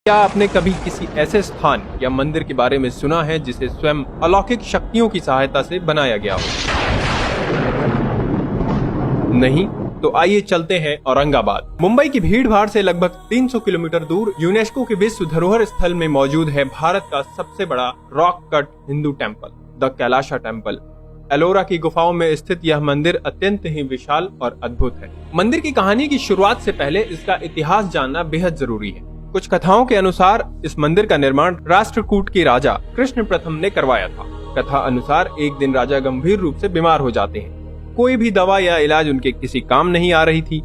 क्या आपने कभी किसी ऐसे स्थान या मंदिर के बारे में सुना है जिसे स्वयं अलौकिक शक्तियों की सहायता से बनाया गया हो? नहीं? तो आइए चलते हैं औरंगाबाद। मुंबई की भीड़ भाड़ से लगभग 300 किलोमीटर दूर यूनेस्को के विश्व धरोहर स्थल में मौजूद है भारत का सबसे बड़ा rock cut Hindu temple, the Kailasa temple. Ellora की गुफाओं में स्थित यह मंदिर अत्यंत ही विशाल और अद्भुत है। मंदिर की कहानी की शुरुआत से पहले इसका इतिहास जानना बेहद जरूरी है। कुछ कथाओं के अनुसार इस मंदिर का निर्माण राष्ट्रकूट के राजा कृष्ण प्रथम ने करवाया था। कथा अनुसार एक दिन राजा गंभीर रूप से बीमार हो जाते हैं। कोई भी दवा या इलाज उनके किसी काम नहीं आ रही थी।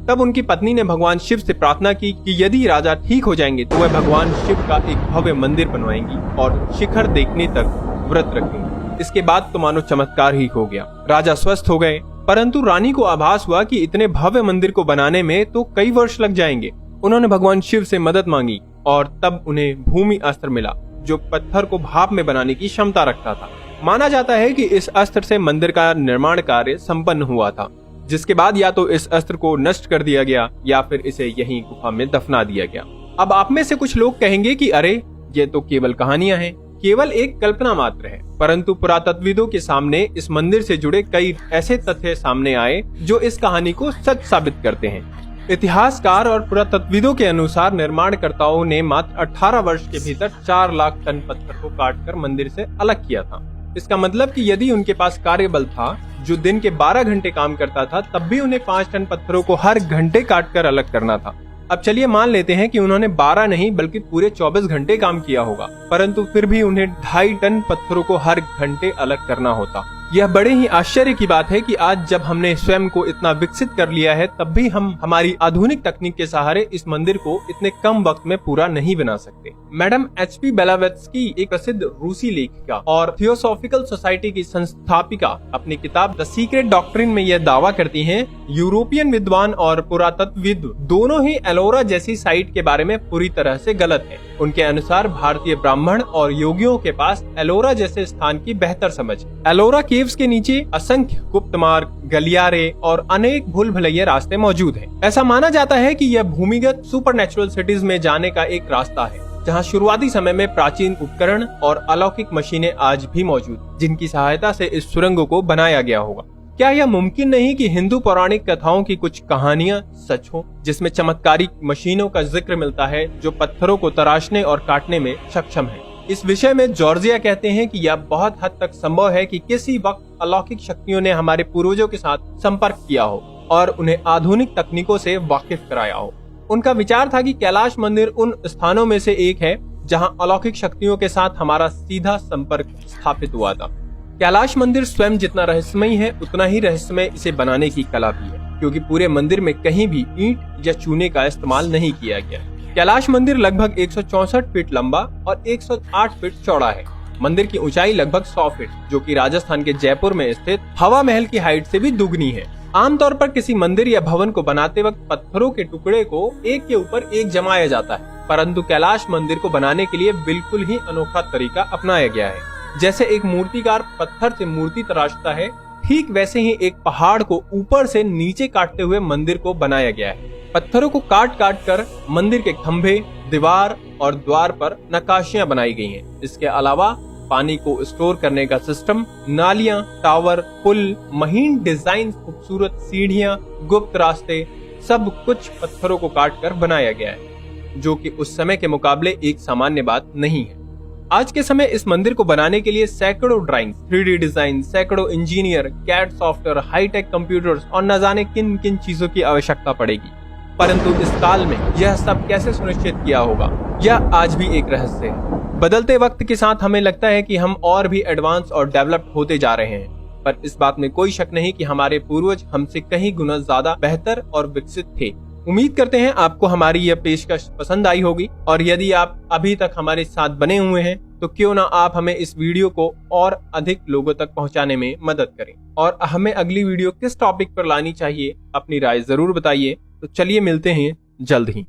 तब उनकी पत्नी ने भगवान शिव से प्रार्थना की कि यदि राजा ठीक हो जाएंगे तो वह भगवान शिव का एक भव्य मंदिर बनवाएंगी और शिखर देखने तक व्रत रखेंगी। इसके बाद तो मानो चमत्कार ही हो गया। राजा स्वस्थ हो गए, परंतु रानी को आभास हुआ कि इतने भव्य मंदिर को बनाने में तो कई वर्ष लग जाएंगे। उन्होंने भगवान शिव से मदद मांगी और तब उन्हें भूमि अस्त्र मिला, जो पत्थर को भाप में बनाने की क्षमता रखता था। माना जाता है कि इस अस्त्र से मंदिर का निर्माण कार्य संपन्न हुआ था, जिसके बाद या तो इस अस्त्र को नष्ट कर दिया गया या फिर इसे यहीं गुफा में दफना दिया गया। अब आप में से कुछ लोग कहेंगे कि अरे ये तो केवल कहानियां हैं, केवल एक कल्पना मात्र है। परंतु पुरातत्वविदों के सामने इस मंदिर से जुड़े कई ऐसे तथ्य सामने आए जो इस कहानी को सच साबित करते हैं। इतिहासकार और पुरातत्वविदों के अनुसार निर्माणकर्ताओं ने मात्र 18 वर्ष के भीतर 4 लाख टन पत्थर को काटकर मंदिर से अलग किया था। इसका मतलब कि यदि उनके पास कार्यबल था जो दिन के 12 घंटे काम करता था, तब भी उन्हें 5 टन पत्थरों को हर घंटे काटकर अलग करना था। अब चलिए मान लेते हैं कि उन्होंने 12 नहीं बल्कि पूरे 24 घंटे काम किया होगा, परंतु फिर भी उन्हें 2.5 टन पत्थरों को हर घंटे अलग करना होता। यह बड़े ही आश्चर्य की बात है कि आज जब हमने स्वयं को इतना विकसित कर लिया है, तब भी हम हमारी आधुनिक तकनीक के सहारे इस मंदिर को इतने कम वक्त में पूरा नहीं बना सकते। Madam HP. बेलावेत्स्की, एक प्रसिद्ध रूसी लेखिका और थियोसॉफिकल सोसाइटी की संस्थापिका, अपनी किताब द सीक्रेट डॉक्ट्रिन में यह दावा करती हैं, यूरोपियन विद्वान और पुरातत्वविद दोनों ही एलोरा जैसी साइट के बारे में पूरी तरह से गलत है। उनके अनुसार भारतीय ब्राह्मण और योगियों के पास एलोरा जैसे स्थान की बेहतर समझ। एलोरा केव्स के नीचे असंख्य गुप्त मार्ग, गलियारे और अनेक भूल भुलैया रास्ते मौजूद हैं। ऐसा माना जाता है कि यह भूमिगत सुपरनैचुरल सिटीज में जाने का एक रास्ता है, जहां शुरुआती समय में प्राचीन उपकरण और अलौकिक मशीनें आज भी मौजूद, जिनकी सहायता से इस सुरंगों को बनाया गया होगा। क्या यह मुमकिन नहीं कि हिंदू पौराणिक कथाओं की कुछ कहानियां सच हो, जिसमें चमत्कारिक मशीनों का जिक्र मिलता है जो पत्थरों को तराशने और काटने में सक्षम है? इस विषय में जॉर्जिया कहते हैं कि यह बहुत हद तक संभव है कि किसी वक्त अलौकिक शक्तियों ने हमारे पूर्वजों के साथ संपर्क किया हो और उन्हें आधुनिक तकनीकों से वाकिफ कराया हो। उनका विचार था कि कैलाश मंदिर उन स्थानों में से एक है जहां अलौकिक शक्तियों के साथ हमारा सीधा संपर्क स्थापित हुआ था। कैलाश मंदिर स्वयं जितना रहस्यमयी है, उतना ही रहस्यमय इसे बनाने की कला भी है, क्योंकि पूरे मंदिर में कहीं भी ईंट या चूने का इस्तेमाल नहीं किया गया। कैलाश मंदिर लगभग 164 फीट लंबा और 108 फीट चौड़ा है। मंदिर की ऊंचाई लगभग 100 फीट, जो कि राजस्थान के जयपुर में स्थित हवा महल की हाइट से भी दुगनी है। आमतौर पर किसी मंदिर या भवन को बनाते वक्त पत्थरों के टुकड़े को एक के ऊपर एक जमाया जाता है, परंतु कैलाश मंदिर को बनाने के लिए बिल्कुल ही अनोखा तरीका अपनाया गया है। जैसे एक मूर्तिकार पत्थर से मूर्ति तराशता है, ठीक वैसे ही एक पहाड़ को ऊपर से नीचे काटते हुए मंदिर को बनाया गया है। पत्थरों को काट काट कर मंदिर के खंभे, दीवार और द्वार पर नक्काशियां बनाई गई हैं। इसके अलावा पानी को स्टोर करने का सिस्टम, नालियां, टावर, पुल, महीन डिजाइन, खूबसूरत सीढ़ियां, गुप्त रास्ते, सब कुछ पत्थरों को काट कर बनाया गया है, जो कि उस समय के मुकाबले एक सामान्य बात नहीं है। आज के समय इस मंदिर को बनाने के लिए सैकड़ों ड्राइंग, 3D डिजाइन, सैकड़ों engineer, CAD software, hi tech computers और न जाने किन किन चीजों की आवश्यकता पड़ेगी। परंतु इस काल में यह सब कैसे सुनिश्चित किया होगा, यह आज भी एक रहस्य है। बदलते वक्त के साथ हमें लगता है कि हम और भी एडवांस और डेवलप्ड होते जा रहे हैं, पर इस बात में कोई शक नहीं कि हमारे पूर्वज हमसे कहीं गुना ज्यादा बेहतर और विकसित थे। उम्मीद करते हैं आपको हमारी यह पेशकश पसंद आई होगी, और यदि आप अभी तक हमारे साथ बने हुए हैं तो क्यों ना आप हमें इस वीडियो को और अधिक लोगों तक पहुंचाने में मदद करें। और हमें अगली वीडियो किस टॉपिक पर लानी चाहिए, अपनी राय जरूर बताइए। तो चलिए मिलते हैं जल्द ही।